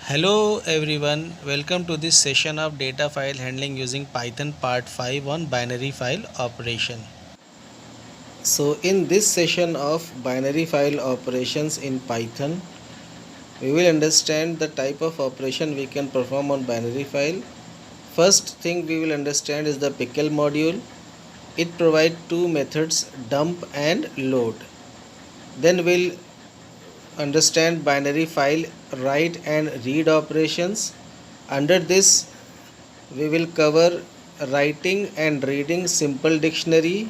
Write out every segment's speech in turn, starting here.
Hello everyone, welcome to this session of data file handling using Python part 5 on binary file operation. So in this session of binary file operations in Python, we will understand the type of operation we can perform on binary file. First thing we will understand is the pickle module. It provides two methods, dump and load. Then we'll understand binary file write and read operations. Under this we will cover writing and reading simple dictionary,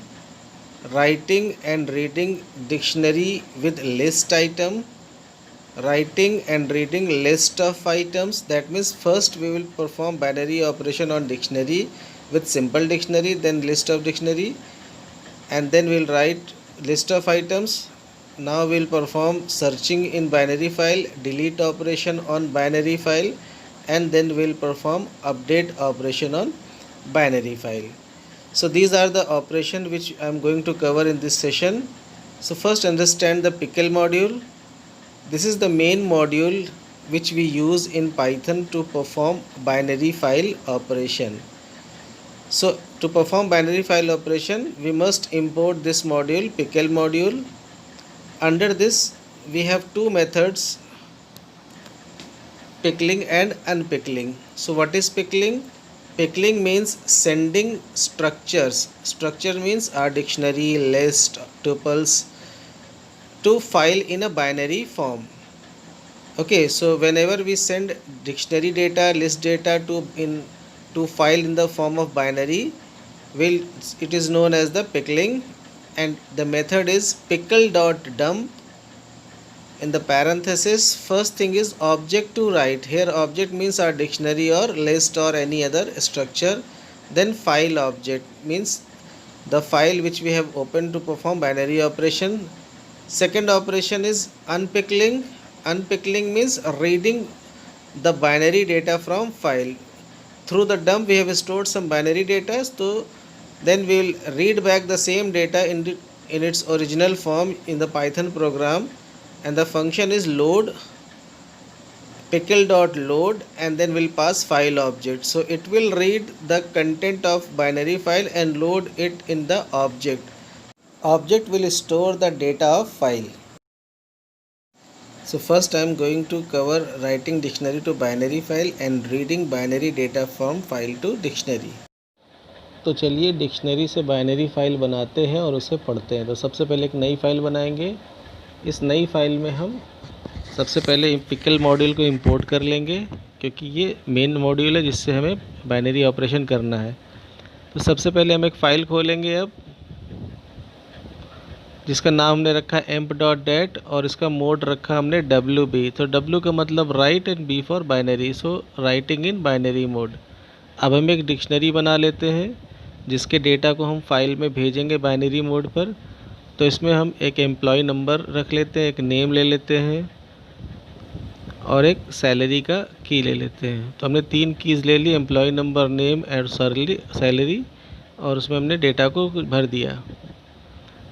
writing and reading dictionary with list item, writing and reading list of items. That means first we will perform binary operation on dictionary with simple dictionary, then list of dictionary, and then we'll write list of items. Now we'll perform searching in binary file, delete operation on binary file, and then we'll perform update operation on binary file. So these are the operation which I am going to cover in this session. So first understand the pickle module. This is the main module which we use in Python to perform binary file operation. So to perform binary file operation, we must import this module, pickle module. Under this we have two methods, pickling and unpickling. So what is pickling? Pickling means sending structures. Structure means our dictionary, list, tuples to file in a binary form. Okay, so whenever we send dictionary data, list data to file in the form of binary, it is known as the pickling, and the method is pickle.dump. In the parenthesis, first thing is object to write. Here object means our dictionary or list or any other structure. Then file object means the file which we have opened to perform binary operation. Second operation is unpickling. Unpickling means reading the binary data from file. Through the dump we have stored some binary data, so then we will read back the same data in its original form in the Python program, and the function is load, pickle.load, and then we'll pass file object. So it will read the content of binary file and load it in the object. Object will store the data of file. So first I am going to cover writing dictionary to binary file and reading binary data from file to dictionary. तो चलिए dictionary से binary file बनाते हैं और उसे पढ़ते हैं। तो सबसे पहले एक नई फाइल बनाएंगे। इस नई फाइल में हम सबसे पहले पिकल मॉड्यूल को इंपोर्ट कर लेंगे, क्योंकि ये मेन मॉड्यूल है जिससे हमें बाइनरी ऑपरेशन करना है। तो सबसे पहले हम एक फ़ाइल खोलेंगे अब, जिसका नाम हमने रखा emp.dat और इसका मोड रखा हमने WB। तो W का मतलब right and B for binary, so writing in binary mode. अब हम एक डिक्शनरी बना लेते हैं जिसके डेटा को हम फाइल में भेजेंगे बाइनरी मोड पर। तो इसमें हम एक एम्प्लॉय नंबर रख लेते हैं, एक नेम ले लेते हैं और एक सैलरी का की ले लेते हैं। तो हमने तीन कीज़ ले ली, एम्प्लॉय नंबर, नेम और सैलरी, और उसमें हमने डेटा को भर दिया।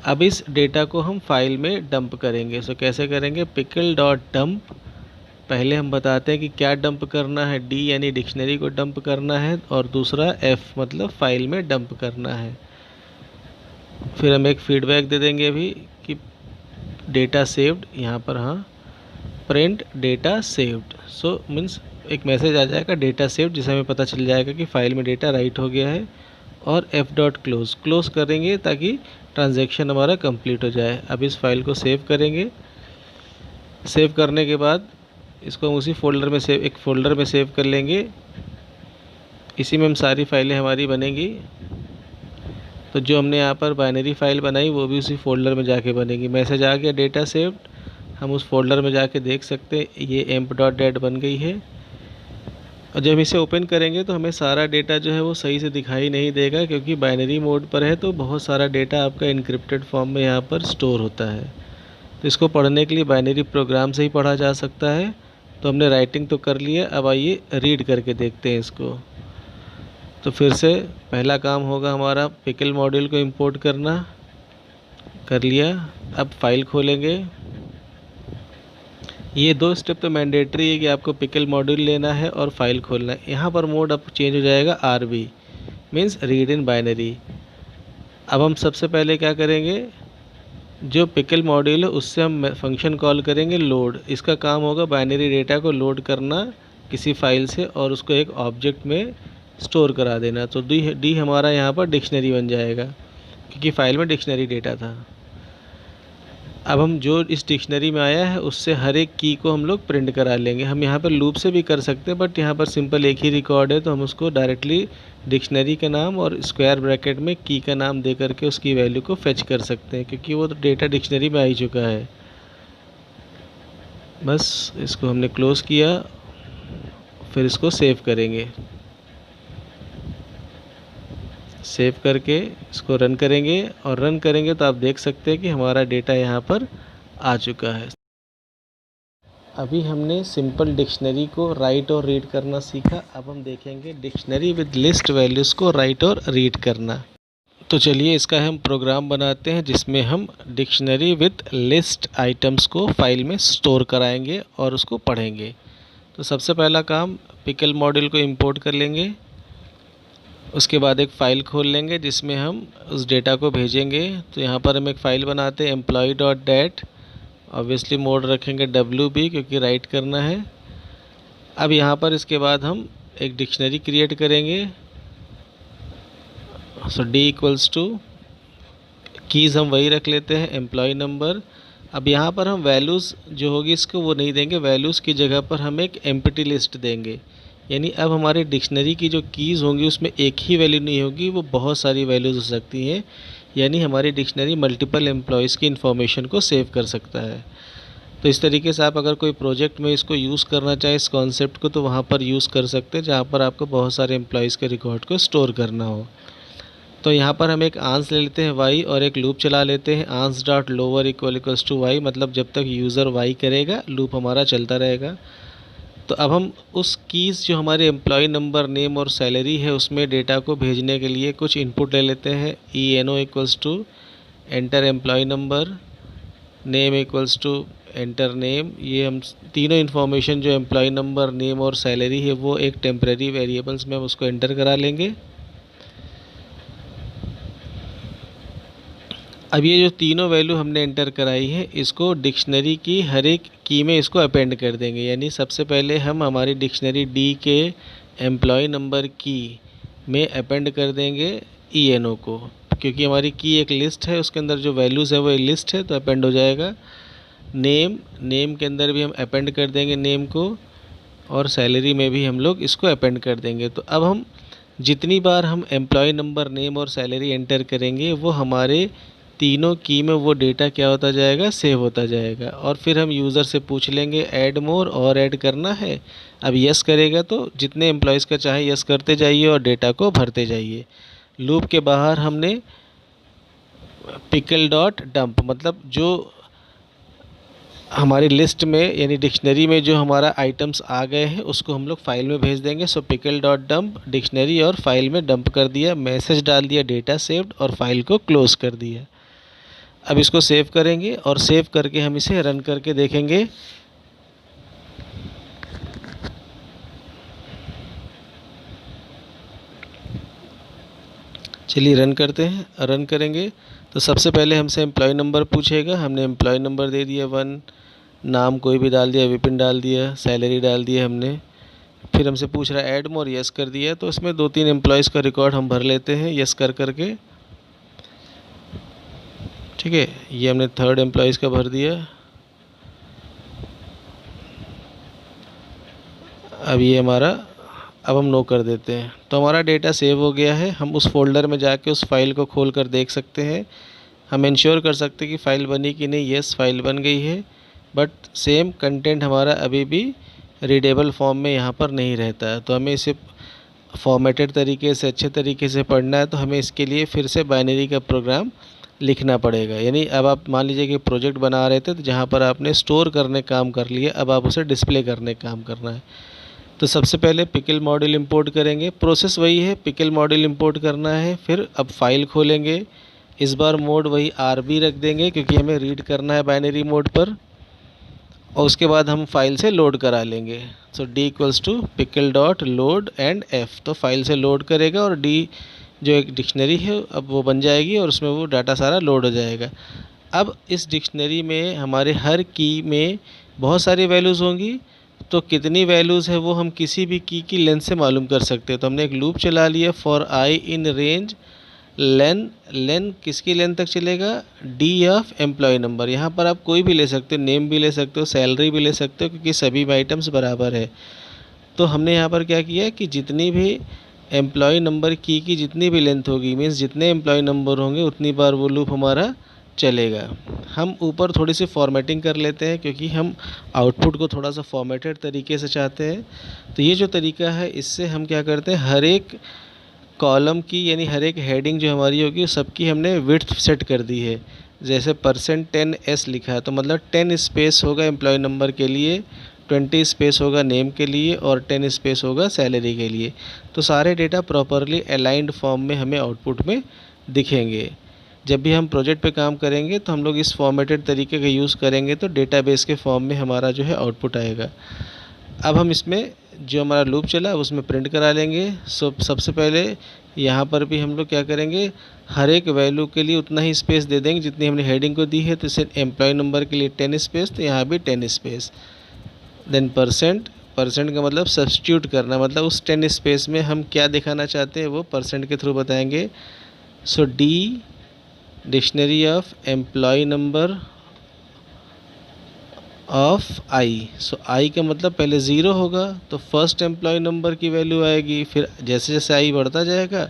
अब इस डेटा को हम फाइल में डंप करेंगे। सो कैसे करेंगे? pickle.dump। पहले हम बताते हैं कि क्या डंप करना है। D यानी डिक्शनरी को डंप करना है, और दूसरा F मतलब फाइल में डंप करना है। फिर हम एक फीडबैक दे देंगे अभी कि डेटा सेव्ड, यहाँ पर हाँ print data saved. So means एक मैसेज आ जाएगा डेटा सेव्ड, जिससे हमें पता चल जाएगा कि फ़ाइल में डेटा राइट हो गया है। और f.close करेंगे ताकि ट्रांजैक्शन हमारा कंप्लीट हो जाए। अब इस फाइल को सेव करेंगे। सेव करने के बाद इसको हम उसी फोल्डर में एक फ़ोल्डर में सेव कर लेंगे। इसी में हम सारी फाइलें हमारी बनेंगी। तो जो हमने यहाँ पर बाइनरी फाइल बनाई वो भी उसी फोल्डर में जाके बनेगी। मैसेज आ गया डेटा सेव्ड, हम उस फोल्डर में जाके देख सकते हैं ये emp.dat बन गई है। और जब इसे ओपन करेंगे तो हमें सारा डेटा जो है वो सही से दिखाई नहीं देगा, क्योंकि बाइनरी मोड पर है तो बहुत सारा डेटा आपका इनक्रिप्टेड फॉर्म में यहाँ पर स्टोर होता है। तो इसको पढ़ने के लिए बाइनरी प्रोग्राम से ही पढ़ा जा सकता है। तो हमने राइटिंग तो कर लिया, अब आइए रीड करके देखते हैं इसको। तो फिर से पहला काम होगा हमारा पिकल मॉड्यूल को इंपोर्ट करना। कर लिया। अब फाइल खोलेंगे। ये दो स्टेप तो मैंडेटरी है कि आपको पिकल मॉड्यूल लेना है और फाइल खोलना है। यहाँ पर मोड अब चेंज हो जाएगा RB, means read in binary. अब हम सबसे पहले क्या करेंगे, जो पिकल मॉड्यूल है उससे हम फंक्शन कॉल करेंगे लोड। इसका काम होगा बाइनरी डेटा को लोड करना किसी फाइल से और उसको एक ऑब्जेक्ट में स्टोर करा देना। तो डी हमारा यहाँ पर डिक्शनरी बन जाएगा क्योंकि फाइल में डिक्शनरी डेटा था। अब हम जो इस डिक्शनरी में आया है उससे हर एक की को हम लोग प्रिंट करा लेंगे। हम यहाँ पर लूप से भी कर सकते हैं, बट यहाँ पर सिंपल एक ही रिकॉर्ड है तो हम उसको डायरेक्टली डिक्शनरी का नाम और स्क्वायर ब्रैकेट में की का नाम दे करके उसकी वैल्यू को फेच कर सकते हैं, क्योंकि वो डेटा डिक्शनरी में आ ही चुका है। बस इसको हमने क्लोज़ किया, फिर इसको सेव करेंगे। सेव करके इसको रन करेंगे, और रन करेंगे तो आप देख सकते हैं कि हमारा डेटा यहाँ पर आ चुका है। अभी हमने सिंपल डिक्शनरी को राइट और रीड करना सीखा। अब हम देखेंगे डिक्शनरी विद लिस्ट वैल्यूज़ को राइट और रीड करना। तो चलिए इसका हम प्रोग्राम बनाते हैं जिसमें हम डिक्शनरी विद लिस्ट आइटम्स को फाइल में स्टोर कराएंगे और उसको पढ़ेंगे। तो सबसे पहला काम, पिकल मॉड्यूल को इंपोर्ट कर लेंगे। उसके बाद एक फ़ाइल खोल लेंगे जिसमें हम उस डेटा को भेजेंगे। तो यहाँ पर हम एक फ़ाइल बनाते हैं employee.dat, ऑब्वियसली मोड रखेंगे WB क्योंकि राइट करना है। अब यहाँ पर इसके बाद हम एक डिक्शनरी क्रिएट करेंगे। सो D इक्वल्स टू कीज़ हम वही रख लेते हैं, एम्प्लॉय नंबर। अब यहाँ पर हम वैल्यूज़ जो होगी इसको वो नहीं देंगे, वैल्यूज़ की जगह पर हम एक एम्प्टी लिस्ट देंगे। यानी अब हमारे डिक्शनरी की जो कीज़ होंगी उसमें एक ही वैल्यू नहीं होगी, वो बहुत सारी वैल्यूज़ हो सकती हैं। यानी हमारी डिक्शनरी मल्टीपल एम्प्लॉयज़ की इन्फॉर्मेशन को सेव कर सकता है। तो इस तरीके से आप अगर कोई प्रोजेक्ट में इसको यूज़ करना चाहें इस कॉन्सेप्ट को, तो वहाँ पर यूज़ कर सकते हैं जहाँ पर आपको बहुत सारे एम्प्लॉयज़ के रिकॉर्ड को स्टोर करना हो। तो यहाँ पर हम एक आंस ले लेते हैं y और एक लूप चला लेते हैं ans dot lower equals to y, मतलब जब तक यूज़र y करेगा लूप हमारा चलता रहेगा। तो अब हम उस कीज़ जो हमारे एम्प्लॉय नंबर, नेम और सैलरी है उसमें डेटा को भेजने के लिए कुछ इनपुट ले लेते हैं। ENO equals to enter employee number, name equals to enter name. ये हम तीनों इन्फॉर्मेशन जो एम्प्लॉय नंबर, नेम और सैलरी है वो एक टेम्परेरी वेरिएबल्स में हम उसको एंटर करा लेंगे। अब ये जो तीनों वैल्यू हमने एंटर कराई है इसको डिक्शनरी की हर एक की में इसको अपेंड कर देंगे। यानी सबसे पहले हम हमारी डिक्शनरी डी के एम्प्लॉय नंबर की में अपेंड कर देंगे ENO को, क्योंकि हमारी की एक लिस्ट है, उसके अंदर जो वैल्यूज़ है वो एक लिस्ट है तो अपेंड हो जाएगा। नेम के अंदर भी हम अपेंड कर देंगे नेम को, और सैलरी में भी हम लोग इसको अपेंड कर देंगे। तो अब हम जितनी बार हम एम्प्लॉय नंबर, नेम और सैलरी एंटर करेंगे वो हमारे तीनों की में वो डेटा क्या होता जाएगा, सेव होता जाएगा। और फिर हम यूज़र से पूछ लेंगे ऐड मोर और ऐड करना है। अब यस करेगा तो जितने एम्प्लॉयज़ का चाहे यस करते जाइए और डेटा को भरते जाइए। लूप के बाहर हमने पिकल डॉट डंप, मतलब जो हमारी लिस्ट में यानी डिक्शनरी में जो हमारा आइटम्स आ गए हैं उसको हम लोग फाइल में भेज देंगे। सो पिकल डॉट डंप डिक्शनरी और फाइल में डंप कर दिया, मैसेज डाल दिया डेटा सेव्ड और फाइल को क्लोज़ कर दिया। अब इसको सेव करेंगे और सेव करके हम इसे रन करके देखेंगे। चलिए रन करते हैं। रन करेंगे तो सबसे पहले हमसे एम्प्लॉय नंबर पूछेगा, हमने एम्प्लॉय नंबर दे दिया 1, नाम कोई भी डाल दिया, विपिन डाल दिया, सैलरी डाल दिया हमने। फिर हमसे पूछ रहा है ऐड मोर, यस कर दिया। तो इसमें 2-3 एम्प्लॉयज़ का रिकॉर्ड हम भर लेते हैं यस कर करके। ठीक है, ये हमने 3rd एम्प्लॉयज़ का भर दिया। अब ये हमारा, अब हम नो कर देते हैं तो हमारा डेटा सेव हो गया है। हम उस फोल्डर में जाके उस फाइल को खोल कर देख सकते हैं। हम इंश्योर कर सकते हैं कि फ़ाइल बनी कि नहीं। यस, फाइल बन गई है, बट सेम कंटेंट हमारा अभी भी रीडेबल फॉर्म में यहाँ पर नहीं रहता है। तो हमें इसे फॉर्मेटेड तरीके से, अच्छे तरीके से पढ़ना है, तो हमें इसके लिए फिर से बाइनरी का प्रोग्राम लिखना पड़ेगा। यानी अब आप मान लीजिए कि प्रोजेक्ट बना रहे थे तो जहाँ पर आपने स्टोर करने काम कर लिया, अब आप उसे डिस्प्ले करने काम करना है। तो सबसे पहले पिकल मॉड्यूल इंपोर्ट करेंगे। प्रोसेस वही है, पिकल मॉड्यूल इंपोर्ट करना है। फिर अब फाइल खोलेंगे, इस बार मोड वही RB रख देंगे क्योंकि हमें रीड करना है बाइनरी मोड पर। और उसके बाद हम फाइल से लोड करा लेंगे। So D equals to pickle dot load and F, तो फाइल से लोड करेगा और डी जो एक डिक्शनरी है अब वो बन जाएगी और उसमें वो डाटा सारा लोड हो जाएगा। अब इस डिक्शनरी में हमारे हर की में बहुत सारी वैल्यूज़ होंगी, तो कितनी वैल्यूज़ है वो हम किसी भी की लेंथ से मालूम कर सकते हैं। तो हमने एक लूप चला लिया फॉर आई इन रेंज लेन किसकी लेंथ तक चलेगा, डी ऑफ एम्प्लॉय नंबर। यहाँ पर आप कोई भी ले सकते हो, नेम भी ले सकते हो, सैलरी भी ले सकते हो, क्योंकि सभी आइटम्स बराबर है। तो हमने यहाँ पर क्या किया कि जितनी भी एम्प्लॉय नंबर की जितनी भी लेंथ होगी, मीन्स जितने एम्प्लॉय नंबर होंगे उतनी बार वो लूप हमारा चलेगा। हम ऊपर थोड़ी सी फॉर्मेटिंग कर लेते हैं, क्योंकि हम आउटपुट को थोड़ा सा फॉर्मेटेड तरीके से चाहते हैं। तो ये जो तरीका है, इससे हम क्या करते हैं, हर एक कॉलम की यानी हर एक हेडिंग जो हमारी होगी सबकी हमने विड्थ सेट कर दी है। जैसे %10s लिखा है तो मतलब 10 स्पेस होगा एम्प्लॉय नंबर के लिए, 20 स्पेस होगा नेम के लिए और 10 स्पेस होगा सैलरी के लिए। तो सारे डेटा प्रॉपरली अलाइंड फॉर्म में हमें आउटपुट में दिखेंगे। जब भी हम प्रोजेक्ट पे काम करेंगे तो हम लोग इस फॉर्मेटेड तरीके का यूज़ करेंगे, तो डेटाबेस के फॉर्म में हमारा जो है आउटपुट आएगा। अब हम इसमें जो हमारा लूप चला उसमें प्रिंट करा लेंगे। सबसे पहले यहाँ पर भी हम लोग क्या करेंगे, हर एक वैल्यू के लिए उतना ही स्पेस दे देंगे जितनी हमने हेडिंग को दी है। तो इसे एम्प्लॉय नंबर के लिए 10 स्पेस, तो यहाँ भी 10 स्पेस। देन परसेंट का मतलब सब्स्टिट्यूट करना, मतलब उस 10 स्पेस में हम क्या दिखाना चाहते हैं वो परसेंट के थ्रू बताएंगे। So D dictionary of employ number of I. So I का मतलब पहले ज़ीरो होगा तो फर्स्ट एम्प्लॉय नंबर की वैल्यू आएगी, फिर जैसे जैसे आई बढ़ता जाएगा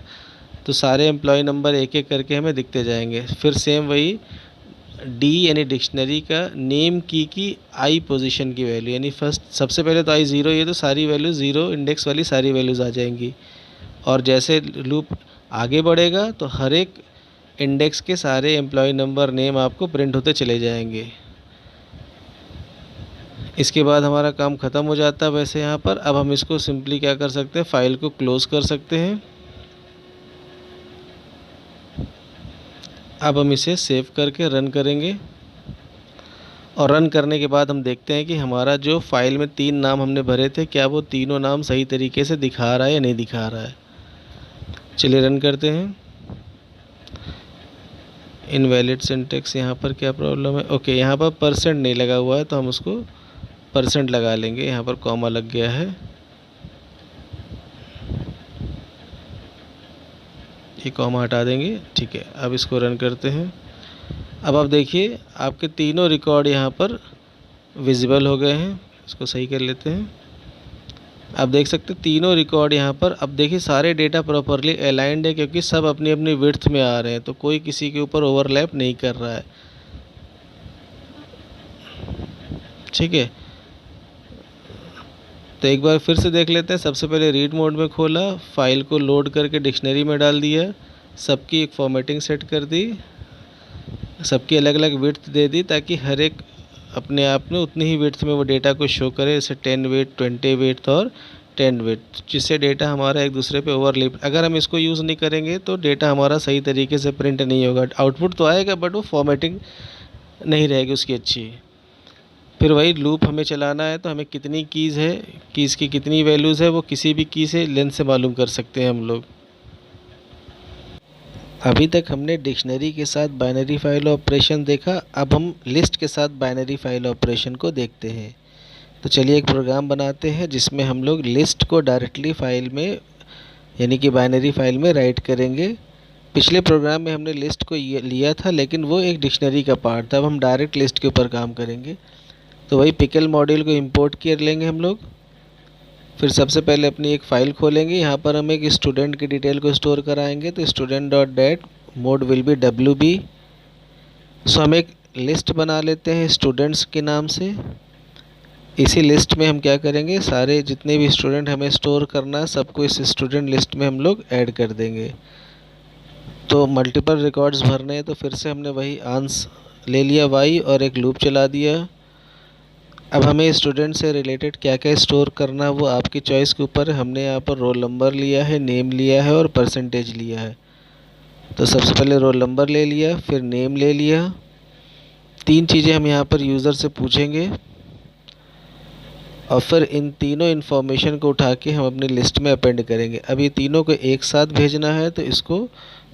तो सारे एम्प्लॉय नंबर एक एक करके हमें दिखते जाएंगे। फिर सेम वही डी यानी डिक्शनरी का नेम की आई पोजीशन की वैल्यू, यानी फर्स्ट सबसे पहले तो आई ज़ीरो ही है तो सारी वैल्यू ज़ीरो इंडेक्स वाली सारी वैल्यूज़ आ जाएंगी। और जैसे लूप आगे बढ़ेगा तो हर एक इंडेक्स के सारे एम्प्लॉय नंबर नेम आपको प्रिंट होते चले जाएंगे। इसके बाद हमारा काम ख़त्म हो जाता है वैसे यहाँ पर। अब हम इसको सिंपली क्या कर सकते हैं, फ़ाइल को क्लोज़ कर सकते हैं। अब हम इसे सेव करके रन करेंगे और रन करने के बाद हम देखते हैं कि हमारा जो फाइल में 3 नाम हमने भरे थे क्या वो तीनों नाम सही तरीके से दिखा रहा है या नहीं दिखा रहा है। चलिए रन करते हैं। इनवैलिड सिंटेक्स, यहाँ पर क्या प्रॉब्लम है, ओके यहाँ पर परसेंट नहीं लगा हुआ है तो हम उसको परसेंट लगा लेंगे। यहाँ पर कॉमा लग गया है, ये कॉमा हटा देंगे, ठीक है। अब इसको रन करते हैं। अब आप देखिए आपके तीनों रिकॉर्ड यहाँ पर विजिबल हो गए हैं। इसको सही कर लेते हैं। आप देख सकते हैं तीनों रिकॉर्ड यहाँ पर। अब देखिए सारे डेटा प्रॉपरली अलाइंड है, क्योंकि सब अपनी अपनी विड्थ में आ रहे हैं, तो कोई किसी के ऊपर ओवरलैप नहीं कर रहा है, ठीक है। तो एक बार फिर से देख लेते हैं। सबसे पहले रीड मोड में खोला, फाइल को लोड करके डिक्शनरी में डाल दिया, सबकी एक फॉर्मेटिंग सेट कर दी, सबकी अलग अलग विड्थ दे दी ताकि हर एक अपने आप में उतनी ही विड्थ में वो डेटा को शो करे, जैसे 10 विड्थ, 20 विड्थ और 10 विड्थ, जिससे डेटा हमारा एक दूसरे पे ओवरलैप। अगर हम इसको यूज़ नहीं करेंगे तो डेटा हमारा सही तरीके से प्रिंट नहीं होगा। आउटपुट तो आएगा बट वो फॉर्मेटिंग नहीं रहेगी उसकी अच्छी। फिर वही लूप हमें चलाना है, तो हमें कितनी कीज़ है, कीज़ की कितनी वैल्यूज़ है वो किसी भी की से लेंथ से मालूम कर सकते हैं हम लोग। अभी तक हमने डिक्शनरी के साथ बाइनरी फाइल ऑपरेशन देखा, अब हम लिस्ट के साथ बाइनरी फाइल ऑपरेशन को देखते हैं। तो चलिए एक प्रोग्राम बनाते हैं जिसमें हम लोग लिस्ट को डायरेक्टली फाइल में यानी कि बाइनरी फाइल में राइट करेंगे। पिछले प्रोग्राम में हमने लिस्ट को लिया था लेकिन वो एक डिक्शनरी का पार्ट था, अब हम डायरेक्ट लिस्ट के ऊपर काम करेंगे। तो वही पिकल मॉड्यूल को इंपोर्ट कर लेंगे हम लोग। फिर सबसे पहले अपनी एक फ़ाइल खोलेंगे, यहाँ पर हम एक स्टूडेंट की डिटेल को स्टोर कराएंगे। तो student dot dat mode will be WB। So हम एक लिस्ट बना लेते हैं स्टूडेंट्स के नाम से। इसी लिस्ट में हम क्या करेंगे, सारे जितने भी स्टूडेंट हमें स्टोर करना है सबको इस स्टूडेंट लिस्ट में हम लोग ऐड कर देंगे। तो मल्टीपल रिकॉर्ड्स भरने हैं, तो फिर से हमने वही आंस ले लिया y और एक लूप चला दिया। अब हमें स्टूडेंट से रिलेटेड क्या क्या स्टोर करना है वो आपकी चॉइस के ऊपर है। हमने यहाँ पर रोल नंबर लिया है, नेम लिया है और परसेंटेज लिया है। तो सबसे पहले रोल नंबर ले लिया, फिर नेम ले लिया। 3 चीज़ें हम यहाँ पर यूज़र से पूछेंगे। और फिर इन तीनों इन्फॉर्मेशन को उठा के हम अपनी लिस्ट में अपेंड करेंगे। अब ये तीनों को एक साथ भेजना है तो इसको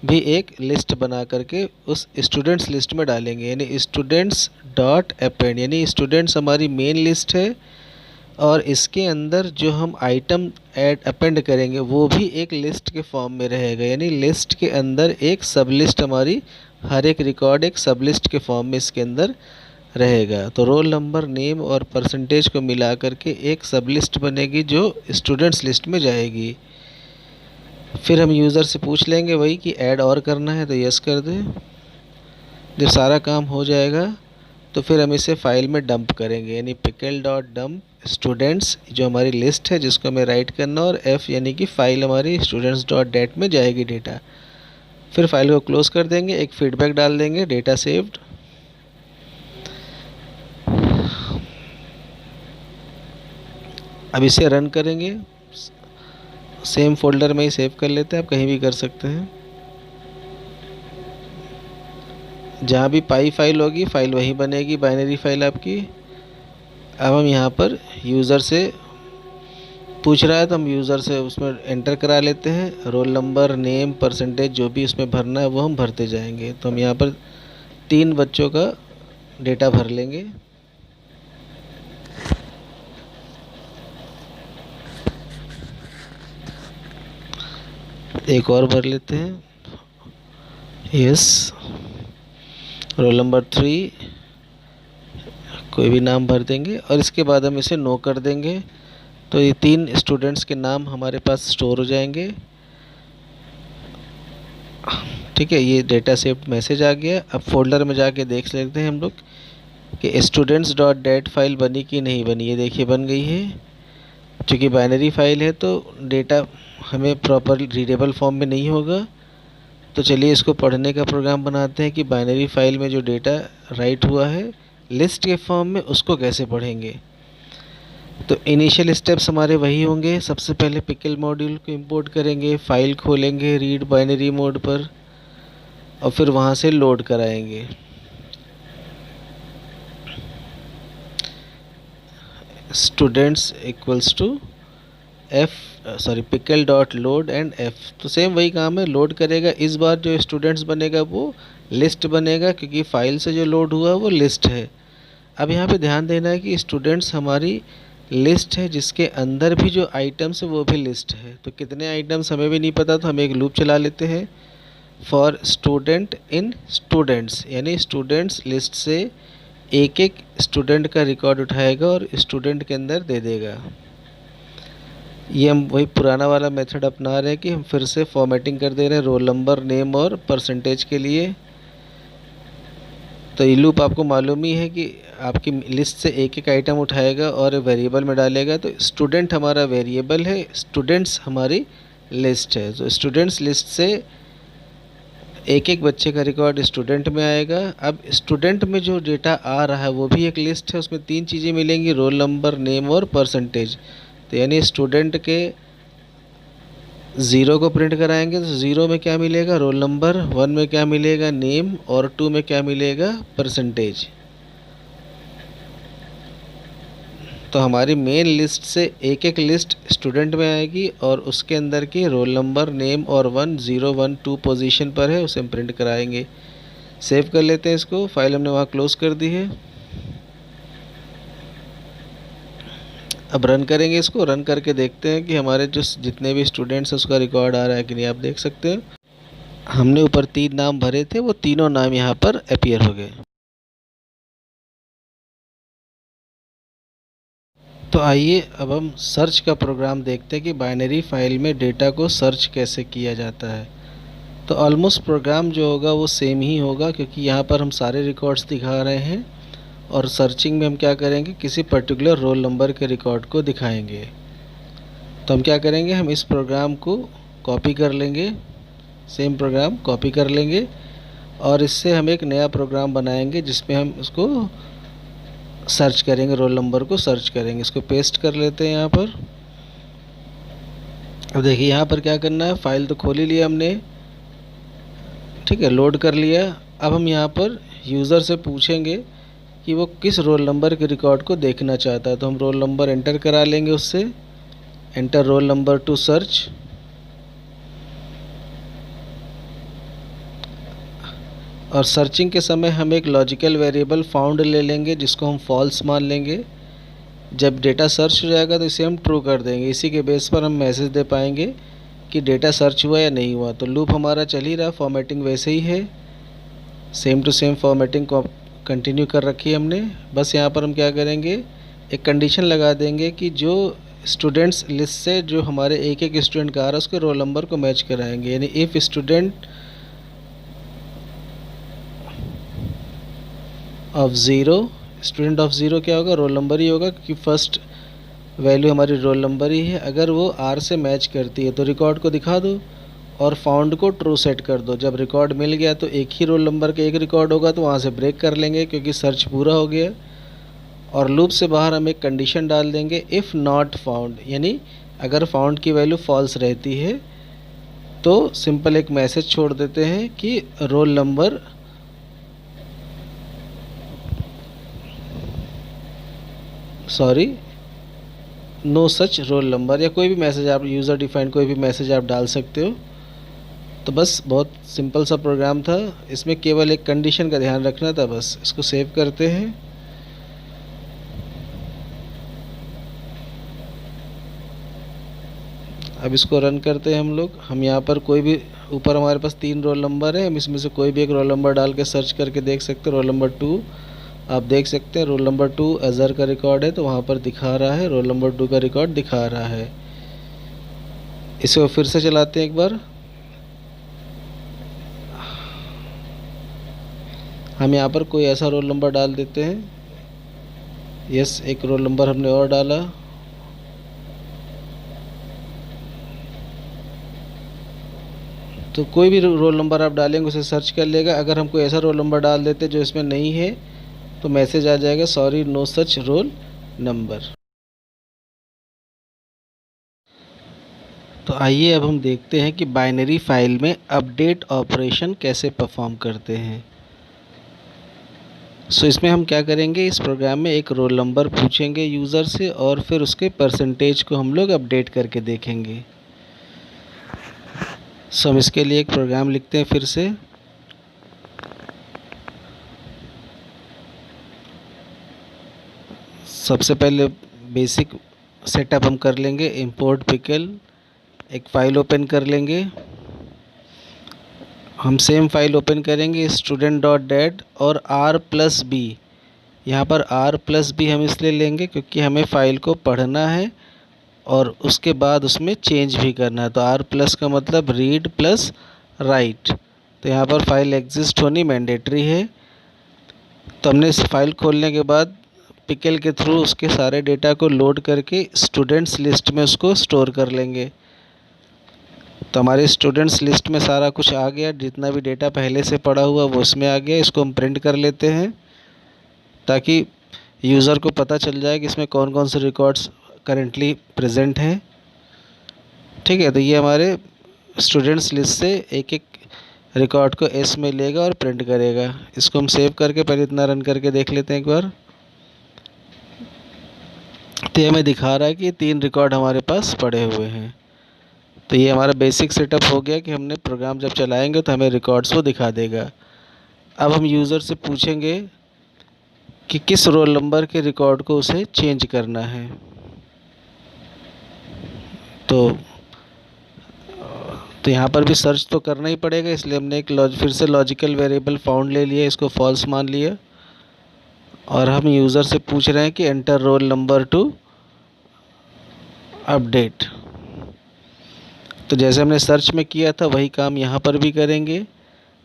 भी एक लिस्ट बना करके उस स्टूडेंट्स लिस्ट में डालेंगे, यानी स्टूडेंट्स डॉट अपेंड, यानी स्टूडेंट्स हमारी मेन लिस्ट है और इसके अंदर जो हम आइटम ऐड अपेंड करेंगे वो भी एक लिस्ट के फॉर्म में रहेगा, यानी लिस्ट के अंदर एक सब लिस्ट हमारी, हर एक रिकॉर्ड एक सब लिस्ट के फॉर्म में इसके अंदर रहेगा। तो रोल नंबर, नेम और परसेंटेज को मिला करके एक सब लिस्ट बनेगी जो स्टूडेंट्स लिस्ट में जाएगी। फिर हम यूज़र से पूछ लेंगे वही कि ऐड और करना है तो यस कर दें। जब सारा काम हो जाएगा तो फिर हम इसे फाइल में डंप करेंगे, यानी पिकल डॉट डंप स्टूडेंट्स जो हमारी लिस्ट है जिसको हमें राइट करना, और एफ यानी कि फ़ाइल हमारी स्टूडेंट्स डॉट डेट में जाएगी डेटा। फिर फाइल को क्लोज़ कर देंगे, एक फीडबैक डाल देंगे डेटा सेव्ड। अब इसे रन करेंगे, सेम फोल्डर में ही सेव कर लेते हैं, आप कहीं भी कर सकते हैं। जहाँ भी पाई फाइल होगी फाइल वहीं बनेगी, बाइनरी फाइल आपकी। अब हम यहाँ पर यूज़र से पूछ रहा है तो हम यूज़र से उसमें एंटर करा लेते हैं, रोल नंबर, नेम, परसेंटेज जो भी उसमें भरना है वो हम भरते जाएंगे। तो हम यहाँ पर 3 बच्चों का डेटा भर लेंगे। एक और भर लेते हैं, यस। रोल नंबर 3, कोई भी नाम भर देंगे और इसके बाद हम इसे नो कर देंगे। तो ये 3 स्टूडेंट्स के नाम हमारे पास स्टोर हो जाएंगे। ठीक है, ये डेटा सेव मैसेज आ गया। अब फोल्डर में जाके देख लेते हैं हम लोग कि स्टूडेंट्स डॉट डेट फाइल बनी कि नहीं बनी। ये देखिए बन गई है। चूँकि बाइनरी फाइल है तो डेटा हमें प्रॉपर रीडेबल फॉर्म में नहीं होगा। तो चलिए इसको पढ़ने का प्रोग्राम बनाते हैं कि बाइनरी फाइल में जो डेटा राइट हुआ है लिस्ट के फॉर्म में उसको कैसे पढ़ेंगे। तो इनिशियल स्टेप्स हमारे वही होंगे। सबसे पहले पिकल मॉड्यूल को इंपोर्ट करेंगे, फाइल खोलेंगे रीड बाइनरी मोड पर और फिर वहाँ से लोड कराएंगे। Students equals to pickle dot load and F. तो सेम वही काम है, लोड करेगा। इस बार जो स्टूडेंट्स बनेगा वो लिस्ट बनेगा क्योंकि फाइल से जो लोड हुआ वो लिस्ट है। अब यहाँ पे ध्यान देना है कि स्टूडेंट्स हमारी लिस्ट है जिसके अंदर भी जो आइटम्स है वो भी लिस्ट है। तो कितने आइटम्स हमें भी नहीं पता, तो हम एक लूप चला लेते हैं फॉर स्टूडेंट इन स्टूडेंट्स, यानी स्टूडेंट्स लिस्ट से एक एक स्टूडेंट का रिकॉर्ड उठाएगा और स्टूडेंट के अंदर दे देगा। ये हम वही पुराना वाला मेथड अपना रहे हैं कि हम फिर से फॉर्मेटिंग कर दे रहे हैं रोल नंबर, नेम और परसेंटेज के लिए। तो ये लूप आपको मालूम ही है कि आपकी लिस्ट से एक एक आइटम उठाएगा और वेरिएबल में डालेगा। तो स्टूडेंट हमारा वेरिएबल है, स्टूडेंट्स हमारी लिस्ट है। तो स्टूडेंट्स लिस्ट से एक एक बच्चे का रिकॉर्ड स्टूडेंट में आएगा। अब स्टूडेंट में जो डेटा आ रहा है वो भी एक लिस्ट है, उसमें 3 चीज़ें मिलेंगी, रोल नंबर, नेम और परसेंटेज। तो यानी स्टूडेंट के 0 को प्रिंट कराएंगे तो 0 में क्या मिलेगा, रोल नंबर, 1 में क्या मिलेगा, नेम, और 2 में क्या मिलेगा, परसेंटेज। तो हमारी मेन लिस्ट से एक एक लिस्ट स्टूडेंट में आएगी और उसके अंदर की रोल नंबर, नेम और 1, 0, 1, 2 पोजीशन पर है उसे हम प्रिंट कराएंगे। सेव कर लेते हैं इसको, फाइल हमने वहाँ क्लोज़ कर दी है। अब रन करेंगे इसको, रन करके देखते हैं कि हमारे जो जितने भी स्टूडेंट्स हैं उसका रिकॉर्ड आ रहा है कि नहीं। आप देख सकते हैं हमने ऊपर 3 नाम भरे थे, वो तीनों नाम यहाँ पर अपीयर हो गए। तो आइए अब हम सर्च का प्रोग्राम देखते हैं कि बाइनरी फाइल में डेटा को सर्च कैसे किया जाता है। तो ऑलमोस्ट प्रोग्राम जो होगा वो सेम ही होगा क्योंकि यहाँ पर हम सारे रिकॉर्ड्स दिखा रहे हैं और सर्चिंग में हम क्या करेंगे, किसी पर्टिकुलर रोल नंबर के रिकॉर्ड को दिखाएंगे। तो हम क्या करेंगे, हम इस प्रोग्राम को कॉपी कर लेंगे, सेम प्रोग्राम कॉपी कर लेंगे और इससे हम एक नया प्रोग्राम बनाएंगे जिसमें हम उसको सर्च करेंगे, रोल नंबर को सर्च करेंगे। इसको पेस्ट कर लेते हैं यहाँ पर। अब देखिए यहाँ पर क्या करना है, फाइल तो खोल ही लिया हमने, ठीक है, लोड कर लिया। अब हम यहाँ पर यूज़र से पूछेंगे कि वो किस रोल नंबर के रिकॉर्ड को देखना चाहता है। तो हम रोल नंबर एंटर करा लेंगे उससे, enter roll number two search. और सर्चिंग के समय हम एक लॉजिकल वेरिएबल फाउंड ले लेंगे जिसको हम फॉल्स मान लेंगे। जब डेटा सर्च हो जाएगा तो इसे हम ट्रू कर देंगे। इसी के बेस पर हम मैसेज दे पाएंगे कि डेटा सर्च हुआ या नहीं हुआ। तो लूप हमारा चल ही रहा, फॉर्मेटिंग वैसे ही है, सेम टू सेम फॉर्मेटिंग को कंटिन्यू कर रखी है हमने। बस यहाँ पर हम क्या करेंगे, एक कंडीशन लगा देंगे कि जो स्टूडेंट्स लिस्ट से जो हमारे एक एक स्टूडेंट का आ रहा है उसके रोल नंबर को मैच कराएंगे। यानी if student of zero, student of zero क्या होगा, रोल नंबर ही होगा क्योंकि फर्स्ट वैल्यू हमारी रोल नंबर ही है। अगर वो आर से मैच करती है तो रिकॉर्ड को दिखा दो और फाउंड को ट्रू सेट कर दो। जब रिकॉर्ड मिल गया तो एक ही रोल नंबर का एक रिकॉर्ड होगा तो वहाँ से ब्रेक कर लेंगे क्योंकि सर्च पूरा हो गया। और लूप से बाहर हम एक कंडीशन डाल देंगे, इफ़ नॉट फाउंड, यानी अगर फाउंड की वैल्यू फॉल्स रहती है तो सिंपल एक मैसेज छोड़ देते हैं कि roll number no such roll number, या कोई भी मैसेज आप यूज़र डिफाइंड कोई भी मैसेज आप डाल सकते हो। तो बस बहुत सिंपल सा प्रोग्राम था, इसमें केवल एक कंडीशन का ध्यान रखना था। बस इसको सेव करते हैं। अब इसको रन करते हैं हम लोग। हम यहाँ पर कोई भी, ऊपर हमारे पास 3 रोल नंबर है, हम इसमें से कोई भी एक रोल नंबर डाल के सर्च करके देख सकते हैं। रोल नंबर 2 आप देख सकते हैं, रोल नंबर 2 अज़र का रिकॉर्ड है तो वहाँ पर दिखा रहा है, रोल नंबर 2 का रिकॉर्ड दिखा रहा है। इसे फिर से चलाते हैं एक बार। हम यहाँ पर कोई ऐसा रोल नंबर डाल देते हैं। यस, एक रोल नंबर हमने और डाला। तो कोई भी रोल नंबर आप डालेंगे उसे सर्च कर लेगा। अगर हम कोई ऐसा रोल नंबर डाल देते जो इसमें नहीं है तो मैसेज आ जाएगा, sorry no such roll number. तो आइए अब हम देखते हैं कि बाइनरी फाइल में अपडेट ऑपरेशन कैसे परफॉर्म करते हैं। सो इसमें हम क्या करेंगे, इस प्रोग्राम में एक रोल नंबर पूछेंगे यूज़र से और फिर उसके परसेंटेज को हम लोग अपडेट करके देखेंगे। सो हम इसके लिए एक प्रोग्राम लिखते हैं फिर से। सबसे पहले बेसिक सेटअप हम कर लेंगे, इंपोर्ट पिकल, एक फ़ाइल ओपन कर लेंगे। हम सेम फाइल ओपन करेंगे student.dat और r+b। यहाँ पर r+b हम इसलिए लेंगे क्योंकि हमें फ़ाइल को पढ़ना है और उसके बाद उसमें चेंज भी करना है। तो r+ का मतलब रीड प्लस राइट। तो यहाँ पर फाइल एग्जिस्ट होनी मैंडेटरी है। तो हमने इस फाइल खोलने के बाद पिकल के थ्रू उसके सारे डेटा को लोड करके स्टूडेंट्स लिस्ट में उसको स्टोर कर लेंगे। तो हमारे स्टूडेंट्स लिस्ट में सारा कुछ आ गया, जितना भी डेटा पहले से पड़ा हुआ वो उसमें आ गया। इसको हम प्रिंट कर लेते हैं ताकि यूज़र को पता चल जाए कि इसमें कौन कौन से रिकॉर्ड्स करेंटली प्रेजेंट हैं। ठीक है, तो ये हमारे स्टूडेंट्स लिस्ट से एक एक रिकॉर्ड को एस में लेगा और प्रिंट करेगा। इसको हम सेव करके पहले इतना रन करके देख लेते हैं एक बार। तो ये हमें दिखा रहा है कि 3 रिकॉर्ड हमारे पास पड़े हुए हैं। तो ये हमारा बेसिक सेटअप हो गया कि हमने प्रोग्राम जब चलाएंगे तो हमें रिकॉर्ड्स वो दिखा देगा। अब हम यूज़र से पूछेंगे कि किस रोल नंबर के रिकॉर्ड को उसे चेंज करना है। तो यहाँ पर भी सर्च तो करना ही पड़ेगा, इसलिए हमने एक फिर से लॉजिकल वेरिएबल फाउंड ले लिया, इसको फॉल्स मान लिया और हम यूज़र से पूछ रहे हैं कि enter roll number two update. तो जैसे हमने सर्च में किया था वही काम यहाँ पर भी करेंगे।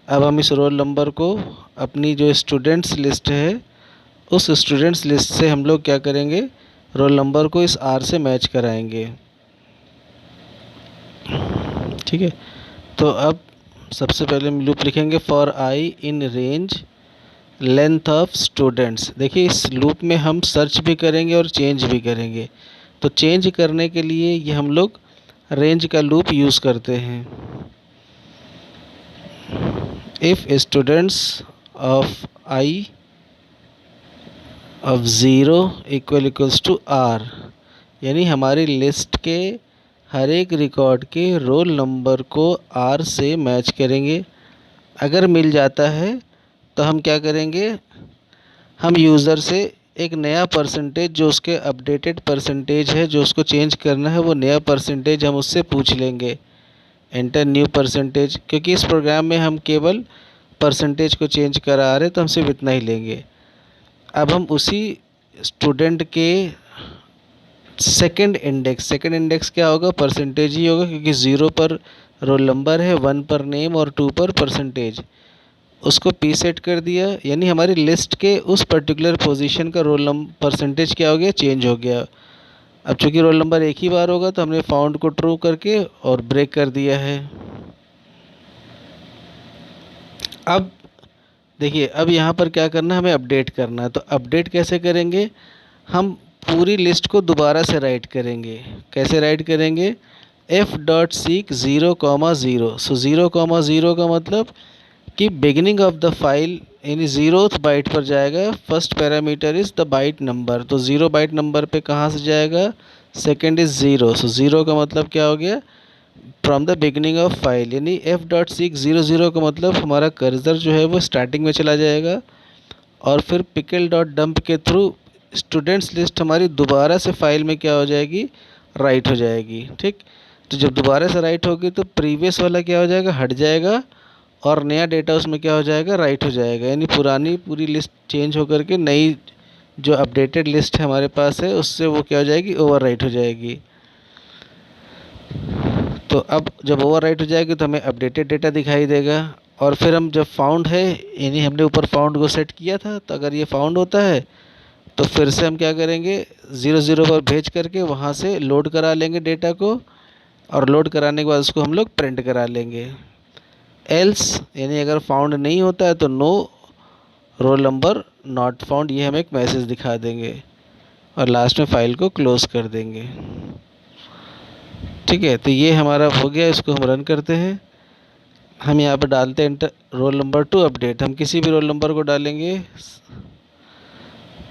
अब हम इस रोल नंबर को अपनी जो स्टूडेंट्स लिस्ट है उस स्टूडेंट्स लिस्ट से हम लोग क्या करेंगे, रोल नंबर को इस आर से मैच कराएंगे। ठीक है, तो अब सबसे पहले हम लूप लिखेंगे for I in range length of students. देखिए इस लूप में हम सर्च भी करेंगे और चेंज भी करेंगे। तो चेंज करने के लिए ये हम लोग रेंज का लूप यूज़ करते हैं। If students of i of zero equals to r, यानी हमारी लिस्ट के हर एक रिकॉर्ड के रोल नंबर को आर से मैच करेंगे। अगर मिल जाता है तो हम क्या करेंगे, हम यूज़र से एक नया परसेंटेज जो उसके अपडेटेड परसेंटेज है, जो उसको चेंज करना है, वो नया परसेंटेज हम उससे पूछ लेंगे। एंटर न्यू परसेंटेज, क्योंकि इस प्रोग्राम में हम केवल परसेंटेज को चेंज करा रहे तो हम सिर्फ इतना ही लेंगे। अब हम उसी स्टूडेंट के सेकंड इंडेक्स क्या होगा, परसेंटेज ही होगा, क्योंकि 0 पर रोल नंबर है, 1 पर नेम और 2 पर परसेंटेज। उसको पी सेट कर दिया, यानी हमारी लिस्ट के उस पर्टिकुलर पोजीशन का रोल नंबर परसेंटेज क्या हो गया, चेंज हो गया। अब चूंकि रोल नंबर एक ही बार होगा तो हमने फाउंड को ट्रू करके और ब्रेक कर दिया है। अब देखिए, अब यहाँ पर क्या करना है, हमें अपडेट करना है। तो अपडेट कैसे करेंगे, हम पूरी लिस्ट को दोबारा से राइट करेंगे। कैसे राइट करेंगे, f.seek 0,0। सो 0,0 का मतलब कि बिगिनिंग ऑफ द फाइल यानी 0th बाइट पर जाएगा। First parameter is the byte number, तो 0 बाइट नंबर पे कहाँ से जाएगा, सेकेंड इज़ 0। सो 0 का मतलब क्या हो गया, from the beginning of file, यानी f.seek 00 का मतलब हमारा कर्सर जो है वो स्टार्टिंग में चला जाएगा और फिर pickle.dump के थ्रू स्टूडेंट्स लिस्ट हमारी दोबारा से फाइल में क्या हो जाएगी, राइट हो जाएगी। ठीक, तो जब दोबारा से राइट होगी तो प्रीवियस वाला क्या हो जाएगा, हट जाएगा और नया डेटा उसमें क्या हो जाएगा, राइट हो जाएगा। यानी पुरानी पूरी लिस्ट चेंज होकर के नई जो अपडेटेड लिस्ट है हमारे पास है उससे वो क्या हो जाएगी, ओवर राइट हो जाएगी। तो अब जब ओवर राइट हो जाएगी तो हमें अपडेटेड डेटा दिखाई देगा। और फिर हम जब फाउंड है, यानी हमने ऊपर फाउंड को सेट किया था, तो अगर ये फाउंड होता है तो फिर से हम क्या करेंगे, 00 पर भेज करके वहाँ से लोड करा लेंगे डेटा को, और लोड कराने के बाद उसको हम लोग प्रिंट करा लेंगे। एल्स यानी अगर फाउंड नहीं होता है तो no roll number not found, ये हम एक मैसेज दिखा देंगे और लास्ट में फ़ाइल को क्लोज कर देंगे। ठीक है, तो ये हमारा हो गया। इसको हम रन करते हैं। हम यहाँ पर डालते हैं inter roll number two update, हम किसी भी रोल नंबर को डालेंगे।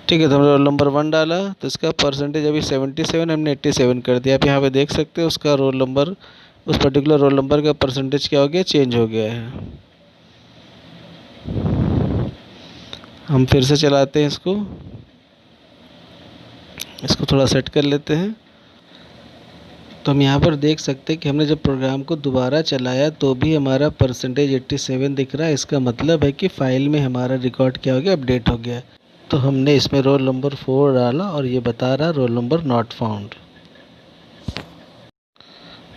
ठीक है, तो हमने रोल नंबर 1 डाला तो इसका परसेंटेज अभी 77, हमने 87 कर दिया। आप यहाँ पे देख सकते हैं उसका रोल नंबर, उस पर्टिकुलर रोल नंबर का परसेंटेज क्या हो गया, चेंज हो गया है। हम फिर से चलाते हैं इसको थोड़ा सेट कर लेते हैं। तो हम यहाँ पर देख सकते हैं कि हमने जब प्रोग्राम को दोबारा चलाया तो भी हमारा परसेंटेज 87 दिख रहा है। इसका मतलब है कि फ़ाइल में हमारा रिकॉर्ड क्या हो गया, अपडेट हो गया। तो हमने इसमें रोल नंबर 4 डाला और ये बता रहा रोल नंबर नॉट फाउंड।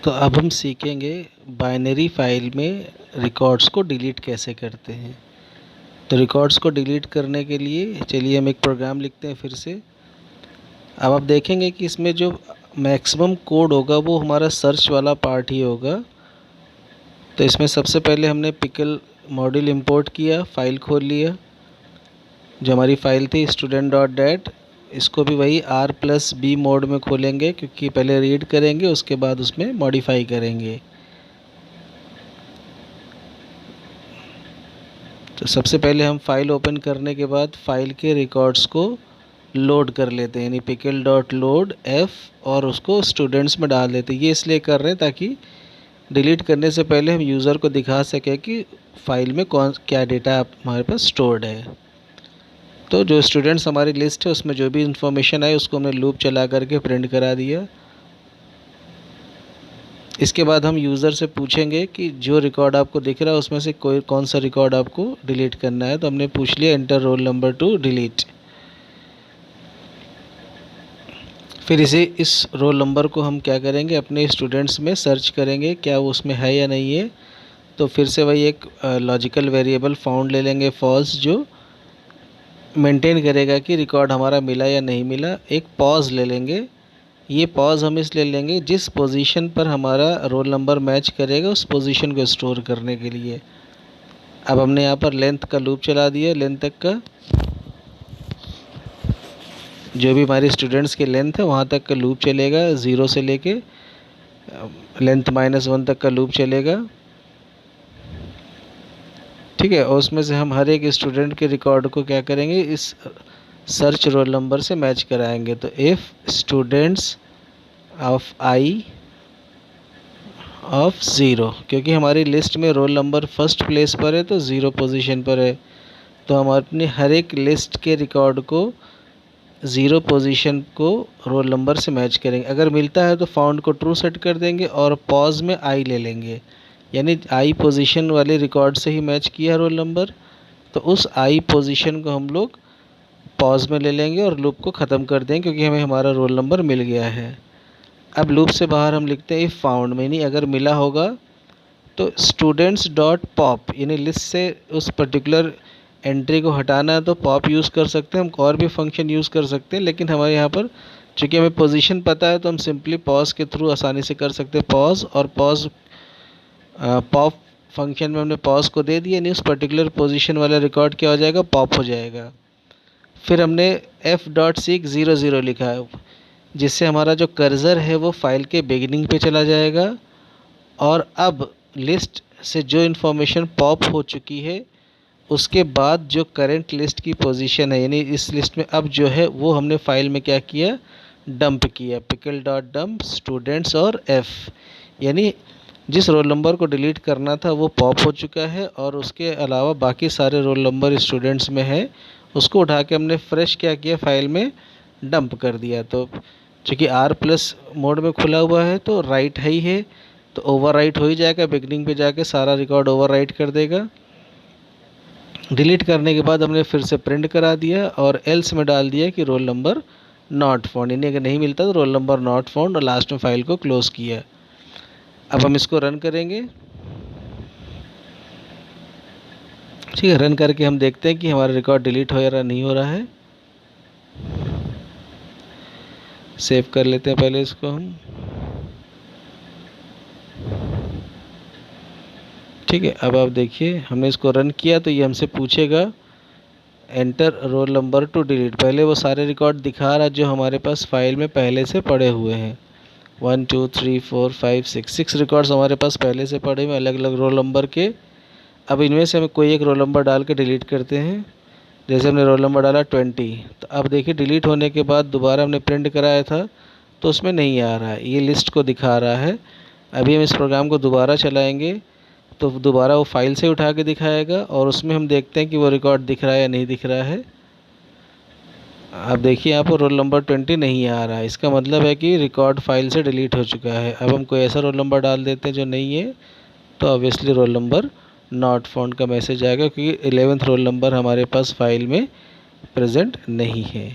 तो अब हम सीखेंगे बाइनरी फाइल में रिकॉर्ड्स को डिलीट कैसे करते हैं। तो रिकॉर्ड्स को डिलीट करने के लिए चलिए हम एक प्रोग्राम लिखते हैं फिर से। अब आप देखेंगे कि इसमें जो मैक्सिमम कोड होगा वो हमारा सर्च वाला पार्ट ही होगा। तो इसमें सबसे पहले हमने पिकल मॉड्यूल इंपोर्ट किया, फ़ाइल खोल लिया, जो हमारी फ़ाइल थी student.dat। इसको भी वही R+B मोड में खोलेंगे, क्योंकि पहले रीड करेंगे उसके बाद उसमें मॉडिफाई करेंगे। तो सबसे पहले हम फ़ाइल ओपन करने के बाद फ़ाइल के रिकॉर्ड्स को लोड कर लेते हैं, यानी pickle.load f और उसको स्टूडेंट्स में डाल देते हैं। ये इसलिए कर रहे हैं ताकि डिलीट करने से पहले हम यूज़र को दिखा सकें कि फ़ाइल में क्या डेटा हमारे पास स्टोर्ड है। तो जो स्टूडेंट्स हमारी लिस्ट है उसमें जो भी इंफॉर्मेशन आई उसको हमने लूप चला करके प्रिंट करा दिया। इसके बाद हम यूज़र से पूछेंगे कि जो रिकॉर्ड आपको दिख रहा है उसमें से कौन सा रिकॉर्ड आपको डिलीट करना है। तो हमने पूछ लिया enter roll number two delete. फिर इस रोल नंबर को हम क्या करेंगे, अपने स्टूडेंट्स में सर्च करेंगे क्या वो उसमें है या नहीं है। तो फिर से वही एक लॉजिकल वेरिएबल फाउंड ले लेंगे फॉल्स, जो मेंटेन करेगा कि रिकॉर्ड हमारा मिला या नहीं मिला। एक पॉज ले लेंगे, ये पॉज हम इसलिए लेंगे जिस पोजीशन पर हमारा रोल नंबर मैच करेगा उस पोजीशन को स्टोर करने के लिए। अब हमने यहाँ पर लेंथ का लूप चला दिया, लेंथ तक का जो भी हमारी स्टूडेंट्स की लेंथ है वहाँ तक का लूप चलेगा, 0 से लेके लेंथ -1 तक का लूप चलेगा। ठीक है, और उसमें से हम हर एक स्टूडेंट के रिकॉर्ड को क्या करेंगे, इस सर्च रोल नंबर से मैच कराएंगे। तो if students of i of zero, क्योंकि हमारी लिस्ट में रोल नंबर फर्स्ट प्लेस पर है तो ज़ीरो पोजीशन पर है, तो हम अपनी हर एक लिस्ट के रिकॉर्ड को ज़ीरो पोजीशन को रोल नंबर से मैच करेंगे। अगर मिलता है तो फाउंड को ट्रू सेट कर देंगे और पॉज में आई ले लेंगे, यानी आई पोजीशन वाले रिकॉर्ड से ही मैच किया रोल नंबर, तो उस आई पोजीशन को हम लोग पॉज में ले लेंगे और लूप को ख़त्म कर देंगे, क्योंकि हमें हमारा रोल नंबर मिल गया है। अब लूप से बाहर हम लिखते हैं इफ़ फाउंड में, यानी अगर मिला होगा तो स्टूडेंट्स डॉट पॉप, यानी लिस्ट से उस पर्टिकुलर एंट्री को हटाना है तो पॉप यूज़ कर सकते हैं, हम और भी फंक्शन यूज़ कर सकते हैं, लेकिन हमारे यहाँ पर चूँकि हमें पोजीशन पता है तो हम सिंपली पॉज के थ्रू आसानी से कर सकते हैं पॉज, और पॉज पॉप फंक्शन में हमने पॉज को दे दिया, यानी उस पर्टिकुलर पोजीशन वाला रिकॉर्ड क्या हो जाएगा, पॉप हो जाएगा। फिर हमने f.seek 00 लिखा है, जिससे हमारा जो कर्सर है वो फाइल के बिगिनिंग पे चला जाएगा, और अब लिस्ट से जो इन्फॉर्मेशन पॉप हो चुकी है उसके बाद जो करंट लिस्ट की पोजीशन है, यानी इस लिस्ट में अब जो है वो हमने फाइल में क्या किया, डंप किया, पिकल डॉट डंप स्टूडेंट्स और f, यानी जिस रोल नंबर को डिलीट करना था वो पॉप हो चुका है, और उसके अलावा बाकी सारे रोल नंबर स्टूडेंट्स में है उसको उठा के हमने फ्रेश क्या किया, फाइल में डंप कर दिया। तो चूँकि R+ मोड में खुला हुआ है तो राइट है ही है, तो ओवर राइट हो ही जाएगा, बिगनिंग पे जाके सारा रिकॉर्ड ओवर राइट कर देगा। डिलीट करने के बाद हमने फिर से प्रिंट करा दिया और एल्स में डाल दिया कि रोल नंबर नॉट फाउंड, यानी अगर नहीं मिलता तो रोल नंबर नॉट फाउंड, और लास्ट में फाइल को क्लोज़ किया। अब हम इसको रन करेंगे। ठीक है, रन करके हम देखते हैं कि हमारा रिकॉर्ड डिलीट हो या नहीं हो रहा है। सेव कर लेते हैं पहले इसको हम। ठीक है, अब आप देखिए हमने इसको रन किया तो ये हमसे पूछेगा enter roll number two delete. पहले वो सारे रिकॉर्ड दिखा रहा जो हमारे पास फाइल में पहले से पड़े हुए हैं, 1 2 3 4 5 6 रिकॉर्ड्स हमारे पास पहले से पड़े हुए अलग अलग रोल नंबर के। अब इनमें से हमें कोई एक रोल नंबर डाल के डिलीट करते हैं। जैसे हमने रोल नंबर डाला 20, तो अब देखिए डिलीट होने के बाद दोबारा हमने प्रिंट कराया था तो उसमें नहीं आ रहा है, ये लिस्ट को दिखा रहा है। अभी हम इस प्रोग्राम को दोबारा चलाएंगे तो दोबारा वो फाइल से उठा के दिखाएगा, और उसमें हम देखते हैं कि वो रिकॉर्ड दिख रहा है या नहीं दिख रहा है। अब देखिए यहाँ पर रोल नंबर 20 नहीं आ रहा है, इसका मतलब है कि रिकॉर्ड फाइल से डिलीट हो चुका है। अब हम कोई ऐसा रोल नंबर डाल देते हैं जो नहीं है, तो obviously role number not found का मैसेज आएगा, क्योंकि 11th रोल नंबर हमारे पास फाइल में प्रेजेंट नहीं है।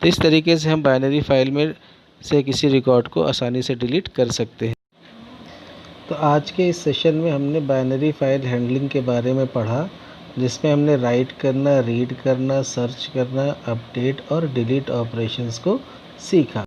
तो इस तरीके से हम बाइनरी फाइल में से किसी रिकॉर्ड को आसानी से डिलीट कर सकते हैं। तो आज के इस सेशन में हमने बाइनरी फाइल हैंडलिंग के बारे में पढ़ा, जिसमें हमने राइट करना, रीड करना, सर्च करना, अपडेट और डिलीट ऑपरेशंस को सीखा।